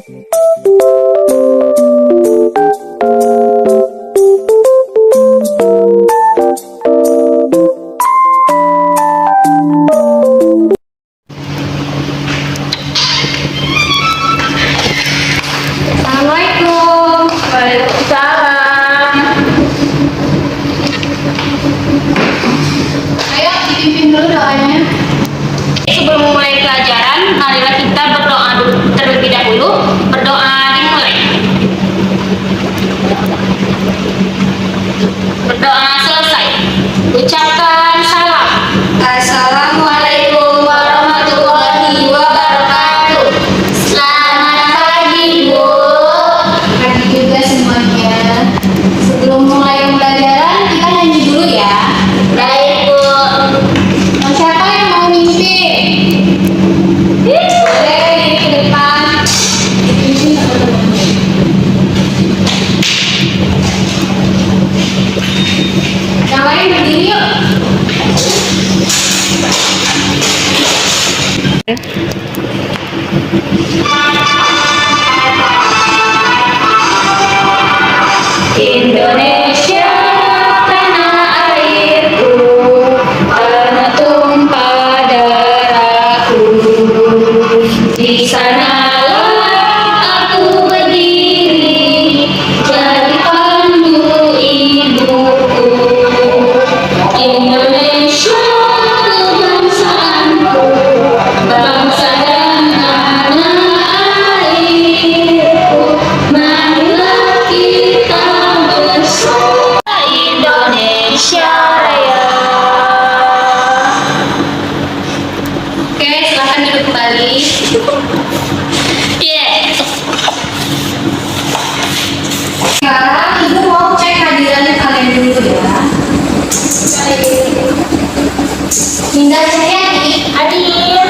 Assalamualaikum. Waalaikumsalam. Ayo dipimpin dulu doanya. Sebelum memulai pelajaran, marilah kita berdoa dulu terlebih dahulu. Berdoa dimulai. Berdoa selesai. Ucapkan salam. Assalamualaikum warahmatullahi wabarakatuh. Selamat pagi, Bu. Pagi juga semuanya. Sebelum mulai pembelajaran, kita nyanyi dulu ya. Baik, Bu. Nah, siapa yang mau mimpin? Boleh diri ke depan. Dipimpin atau teman-teman? Yang lain berdiri yuk. Indonesia, tanah airku, tanah tumpah darahku. Di sanalah aku berdiri, jadi pandu ibuku. Indonesia, kebangsaanku, bangsa dan tanah airku. Marilah kita bersama Indonesia Raya. Oke, silakan duduk kembali. Yeah. Sekarang ibu mau cek hadiran kalian dulu ya. Minda Cahyadi, Hadir.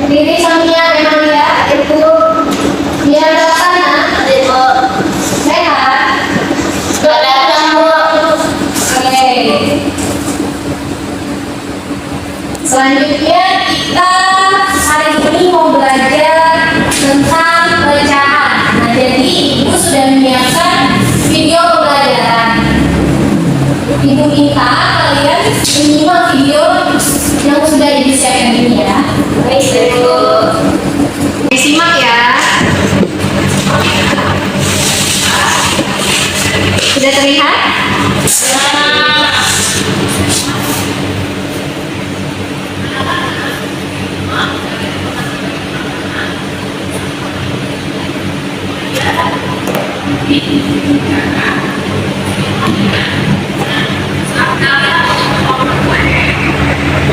berdiri Samia Emalia, itu dia sana, Hadir, Bu. sehat. Selamat datang, Bu. Oke. Selanjutnya kita hari ini mau belajar tentang pecahan. Nah, jadi ibu sudah menyiapkan video pembelajaran. Ibu minta kalian menyimak video yang sudah ibu siapkan ini ya. Baik, Bu. Disimak ya. Sudah terlihat?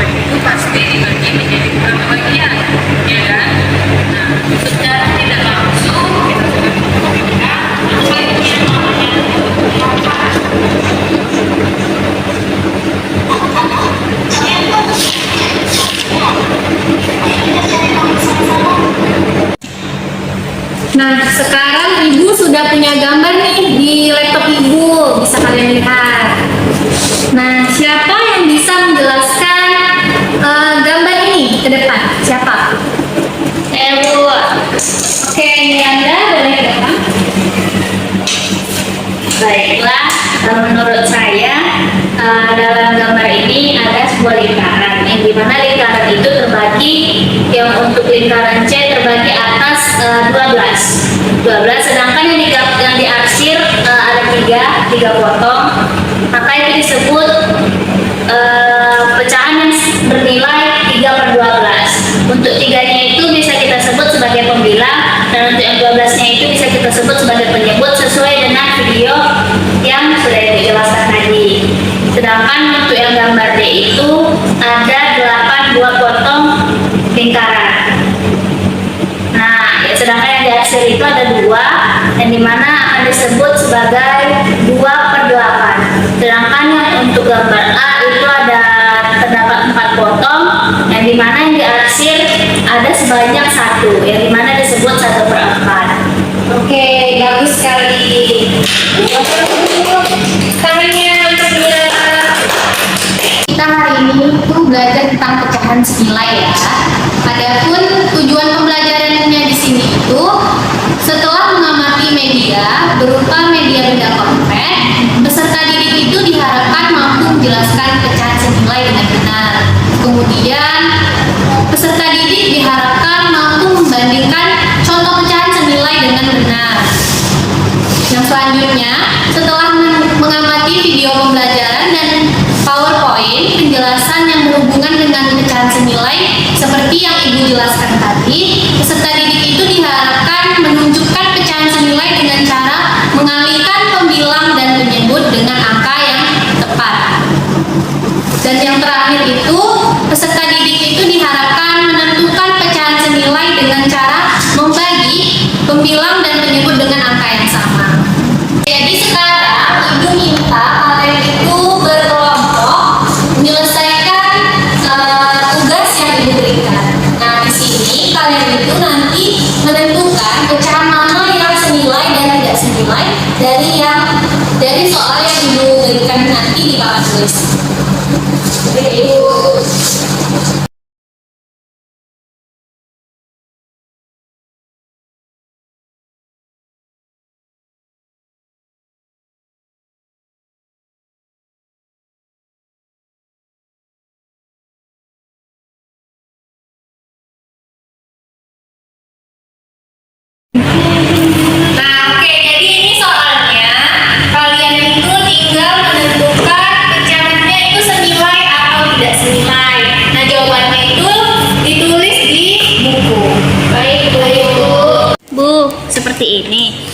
Itu pasti dibagi menjadi beberapa bagian, ya kan? Nah, secara tidak langsung kita sudah bagian namanya. Nah, sekarang ibu sudah punya gambar nih di laptop ibu, bisa kalian lihat. Nah, siapa yang bisa menjelaskan gambar ini ke depan? Siapa? Saya, Bu. Oke, ini Anda boleh ke depan. Baiklah, menurut saya dalam gambar ini ada sebuah lingkaran yang dimana lingkaran itu terbagi, yang untuk lingkaran C terbagi atas 12, sedangkan yang diarsir ada tiga potong, maka itu disebut pecahan yang bernilai 3/12. Untuk tiganya itu bisa kita sebut sebagai pembilang, dan untuk yang 12-nya itu bisa kita sebut sebagai penyebut sesuai dengan video yang sudah Ibu jelaskan tadi. Sedangkan untuk yang gambar D itu ada 8 buah potong lingkaran. Nah, sedangkan yang diarsir itu ada 2, yang dimana akan disebut sebagai 2/8. Sedangkan yang untuk gambar A itu terdapat 4 potong, yang dimana yang diarsir ada sebanyak 1, yang dimana disebut 1/4. Oke, bagus sekali. Tangannya untuk dia. Kita hari ini tuh belajar tentang pecahan senilai ya. Adapun tujuan pembelajarannya di sini itu berupa media benda konkret, peserta didik itu diharapkan mampu menjelaskan pecahan senilai dengan benar. Kemudian, peserta didik diharapkan mampu membandingkan contoh pecahan senilai dengan benar. Yang selanjutnya, setelah mengamati video pembelajaran dan PowerPoint penjelasan yang berhubungan dengan pecahan senilai seperti yang Ibu jelaskan tadi, peserta didik itu diharapkan menunjukkan pecahan senilai dengan cara mengalihkan pembilang dan penyebut dengan angka yang tepat. Dan yang terakhir itu, peserta didik itu diharapkan menentukan pecahan senilai dengan cara membagi pembilang dan penyebut dengan angka yang sama. Jadi sekarang Ibu minta kalian itu berkelompok menyelesaikan tugas yang Ibu berikan. Nah, di sini kalian itu nanti menentukan pecahan mana yang senilai dan tidak senilai dari soal yang Ibu berikan nanti di papan tulis. Oke, Ibu. Nah, oke, jadi ini soalnya kalian itu tinggal menentukan pecahannya itu senilai atau tidak senilai. Nah, jawabannya itu ditulis di buku. Baik, Bu. Bu, seperti ini.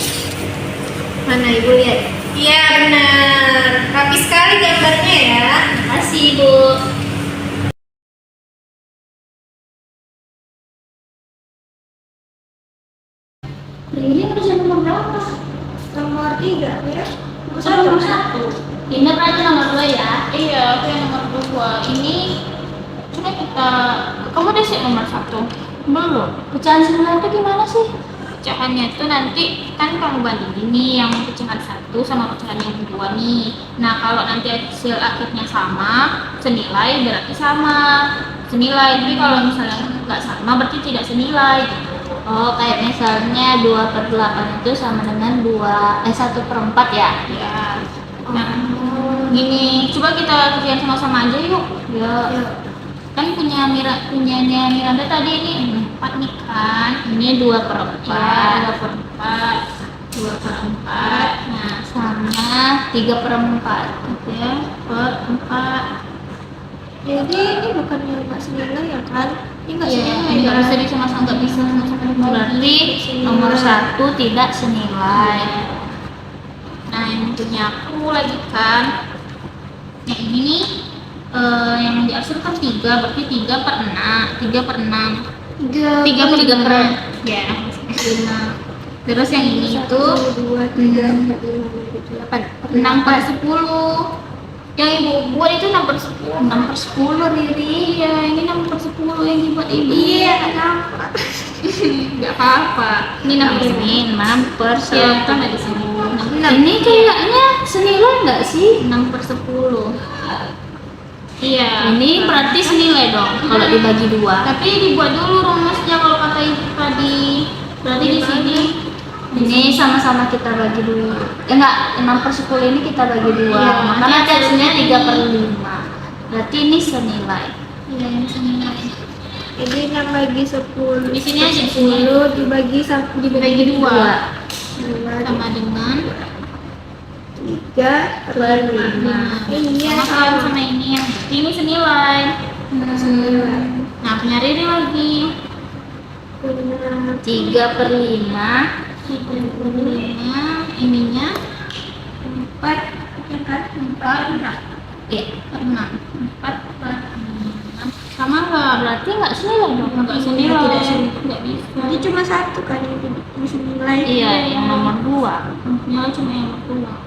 Mana Ibu lihat? Iya, benar. Rapi sekali gambarnya ya. Terima kasih, Bu. Ini kerja nomor berapa? Nomor 3 ya. Nomor 1. Ini berarti nomor 2 ya? Iya, aku yang nomor 2. Ini coba kita, kamu udah siap nomor 1? Belum. Pecahan senilai itu gimana sih? Pecahannya itu nanti kan kamu bandingin nih yang pecahan 1 sama pecahan yang 2 nih. Nah, kalau nanti hasil akhirnya sama, senilai berarti sama senilai. Tapi kalau misalnya nggak sama berarti tidak senilai gitu. Oh, kayak misalnya 2/8 itu sama dengan 1/4 ya? Ya. Nah, gini, coba kita kerjain sama-sama aja yuk. Ya. Kan punyanya Miranda tadi ini 4 nih kan. Ini 2/4. 2/4. Nah, Sama 3/4. 3/4. Jadi ini bukannya nggak senilai ya kan? Ini nggak Iya, senilai nggak ya. bisa sama-sama, nggak bisa sama-sama dibagi. Berarti nomor 1 tidak senilai. Nah, yang punya aku lagi kan. Yang ini nih, yang di arsir kan 3, berarti 3/6. 3/6. 3/6. Ya, 5. Terus yang ini itu 2, 3, 4, 5, 6, 7, 8. 6/10. Yang ibu buat itu 6/10. 6/10 Riri. Iya, ini 6/10 yang dibuat ibu. Iya, kenapa? Nggak apa-apa. Ini 6/10. Ini 6/10. Ya, kan ada di sini. Ini kayaknya senilai nggak sih? 6/10. Iya. Ini berarti senilai dong kalau dibagi 2. Tapi dibuat dulu rumusnya kalau kata ibu tadi. Berarti di sini Ini sama-sama kita bagi 2. Enggak, 6/10 ini kita bagi 2. Iya, Maka nanti nanti hasilnya hasilnya 3/5. Berarti ini senilai. iya yang senilai. Ini 6 bagi 10. Di sini aja, di sini. 10 dibagi 1 Dibagi 2 2. sama dengan 3/5. Iya, sama kan sama ini yang ini senilai. senilai. Nah, punya Riri lagi. 3/5. 3/5 ininya 4 ya kan? 4 Iya. 6. 4/6. Sama nggak? Berarti nggak senilai dong. Nggak senilai. Tidak senilai. Nggak bisa. Jadi cuma 1 kan yang senilai. Iya, yang nomor 2. Senilai cuma yang berdua.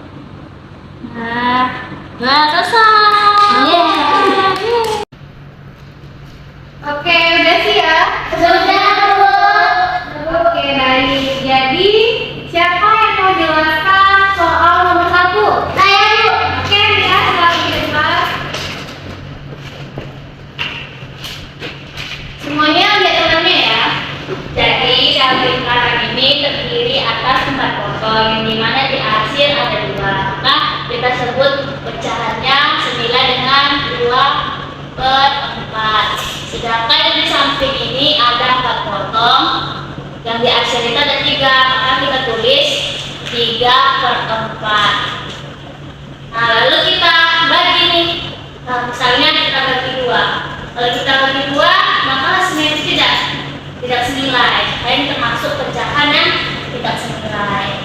Nah, selesai. Yeay. Oke, udah siap? Sudah, Bu. Oke, baik. Jadi, siapa yang mau jelaskan soal nomor 1? Saya, Bu. Oke, ya, selalu dengar. Semuanya lihat tangannya ya. Jadi, dalam lingkaran ini terdiri atas 4 kotak. potong, yang dimana diarsir ada 2. Maka kita sebut pecahannya senilai dengan 2/4. Sedangkan yang di samping ini ada 4 potong, yang diarsir itu ada 3, maka kita tulis 3/4. Nah, lalu kita bagi nih. Nah, misalnya kita bagi 2. Kalau kita bagi 2, maka hasilnya itu tidak senilai. Ini termasuk pecahan yang tidak senilai.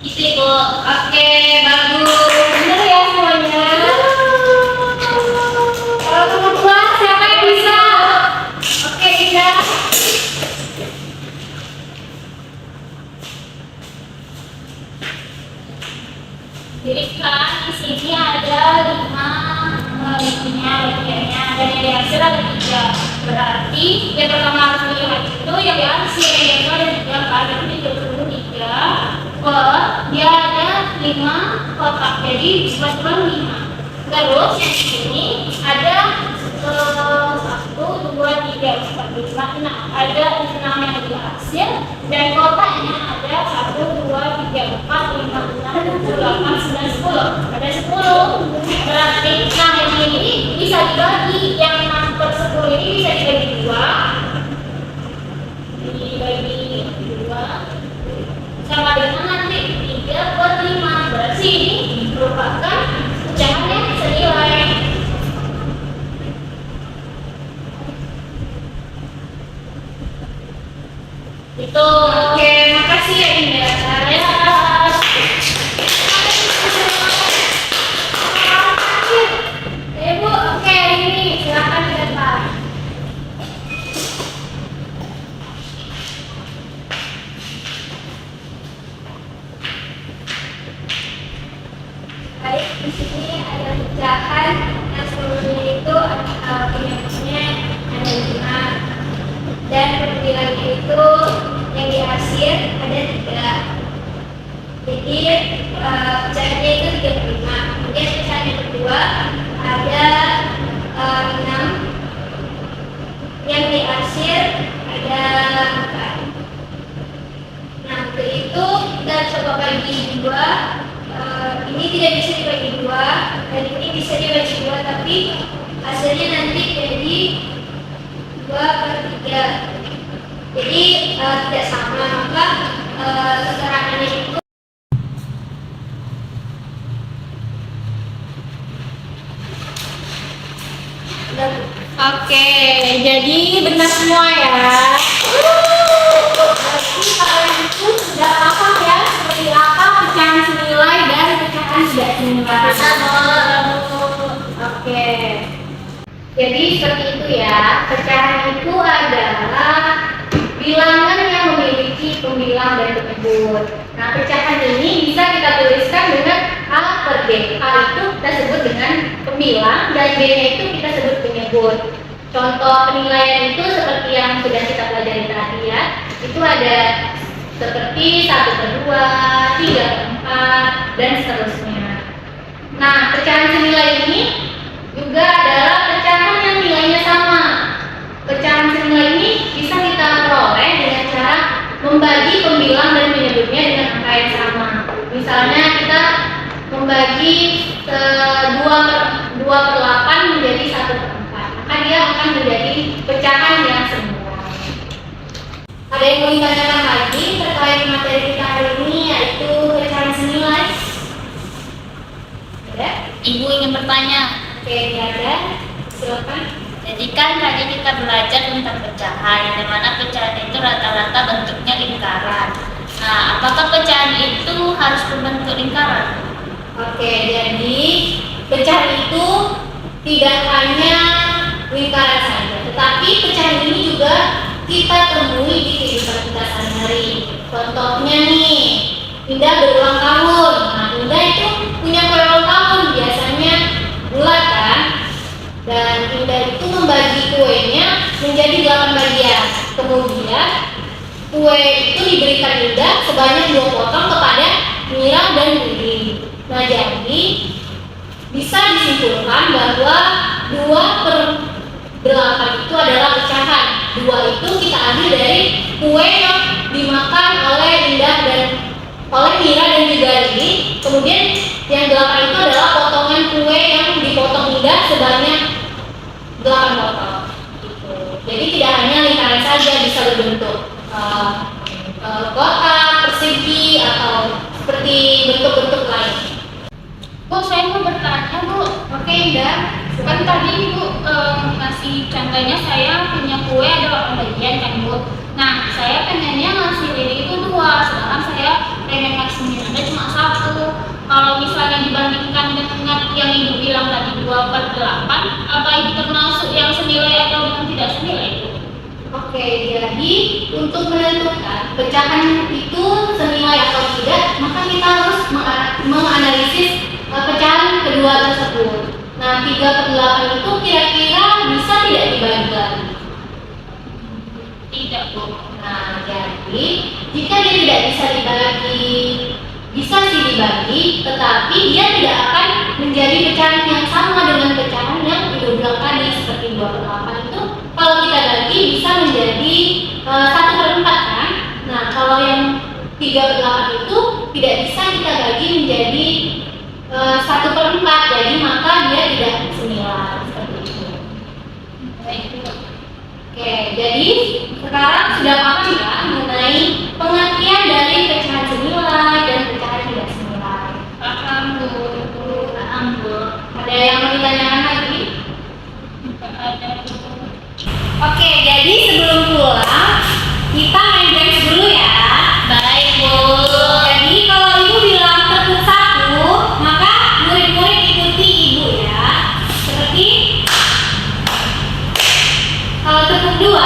Gitu, Ibu. Oke, bagus. Bener ya semuanya. Kalau teman-teman siapa yang bisa? Oke, Ida. Jadi kan di sini ada 5 bagiannya, dan yang diarsir ada 3. Berarti yang pertama harus dilihat itu yang diarsir, yang itu ada 3 kan, berarti 23 per dia ada 5 kotak, jadi buat 5. Terus yang di sini ada 1, 2, 3, 4, 5, 6. Ada 6 yang diarsir dan kotaknya ada 1, 2, 3, 4, 5, 6, 7, 8, 9, 10. Ada 10. Berarti nah yang ini bisa dibagi, yang 6/10 ini bisa dibagi 2. Dibagi 2 sama dengan nanti 3/5. Berarti ini merupakan pecahan yang senilai. Itu. Oke, makasih ya Indah. Ibu, oke ini silakan di depan. Baik, di sini ada pecahan yang seluruhnya itu penyebabnya ada 5, dan perbilangnya itu yang diarsir ada 3. Jadi pecahannya itu 35. Kemudian pecahan yang kedua ada 6, yang diarsir ada 4. Nah, untuk itu kita coba bagi 2. Ini tidak bisa dibagi 2 dan ini bisa dibagi 2, tapi hasilnya nanti jadi 2/3. Jadi tidak sama, maka keterangannya itu oke, jadi benar semua ya. Berarti kalian itu sudah paham ya seperti apa pecahan senilai dan pecahan tidak senilai. Oke. Jadi seperti itu ya. Pecahan itu adalah bilangan yang memiliki pembilang dan penyebut. Nah, pecahan ini bisa kita tuliskan dengan A per B. A itu kita sebut dengan pembilang dan B-nya itu kita sebut penyebut. Contoh penilaian itu seperti yang sudah kita pelajari tadi ya. Itu ada seperti 1/2, 3/4, dan seterusnya. Nah, pecahan senilai ini juga adalah pecahan yang nilainya sama. Pecahan senilai ini bisa kita peroleh dengan cara membagi pembilang dan penyebutnya dengan angka yang sama. Misalnya kita membagi 2/8 menjadi 1/4, maka dia akan menjadi pecahan yang semua. Ada yang mau ditanyakan lagi terkait materi kita hari ini, yaitu pecahan senilai? Ada? Ibu ingin bertanya. Oke, ada. Silakan. Jadi kan tadi kita belajar tentang pecahan, yang dimana pecahan itu rata-rata bentuknya lingkaran. Nah, apakah pecahan itu harus berbentuk lingkaran? Oke, jadi pecahan itu tidak hanya lingkaran saja, tetapi pecahan ini juga kita temui di kehidupan kita sehari-hari. Contohnya nih, Indah berulang tahun. Nah, Indah itu punya kue ulang tahun, biasanya bulat kan? Dan Indah itu membagi kuenya menjadi 8 bagian. Kemudian kue itu diberikan Indah sebanyak 2 potong kepada Mira dan Willy. Nah, jadi bisa disimpulkan bahwa 2/8 itu adalah pecahan. 2 2 itu kita ambil dari kue yang dimakan oleh Indah dan oleh Mira dan juga Riri. Kemudian yang 8 itu adalah potongan kue yang dipotong Indah sebanyak 8 potong. Gitu. Jadi tidak hanya lingkaran saja, bisa berbentuk kotak, persegi, atau seperti bentuk-bentuk lain. Bu, saya mau bertanya, Bu. Oke, Indah. Kan tadi Ibu ngasih contohnya saya punya kue ada 8 bagian kan, Bu. Nah, saya pengennya ngasih Riri itu 2, sedangkan saya pengen ngasih Miranda cuma 1. Kalau misalnya dibandingkan dengan yang Ibu bilang tadi 2/8, apa itu termasuk yang senilai atau yang tidak senilai, Bu? Oke, jadi untuk menentukan pecahan itu senilai atau tidak, maka kita harus menganalisis pecahan kedua tersebut. Nah, 3/8 itu kira-kira bisa tidak dibagi lagi? Tidak, Bu. Nah, jadi jika dia tidak bisa dibagi, bisa sih dibagi, tetapi dia tidak akan menjadi pecahan yang sama dengan pecahan yang Ibu bilang tadi, seperti 2/8 itu. Kalau kita bagi bisa menjadi 1/4 kan? Nah, kalau yang 3/8 itu tidak bisa kita bagi menjadi 1/4, jadi maka dia tidak senilai seperti itu. Baik, Bu. Oke, jadi sekarang sudah paham ya mengenai pengertian dari pecahan senilai dan pecahan tidak senilai. Paham, Bu. Paham, Bu. Ada yang mau ditanyakan lagi? Tidak ada, Bu. Oke, jadi sebelum pulang kita main games dulu ya. Baik, Bu. Jadi kalau Ibu bilang tepuk 1, maka murid-murid ikuti Ibu ya. Seperti kalau tepuk 2,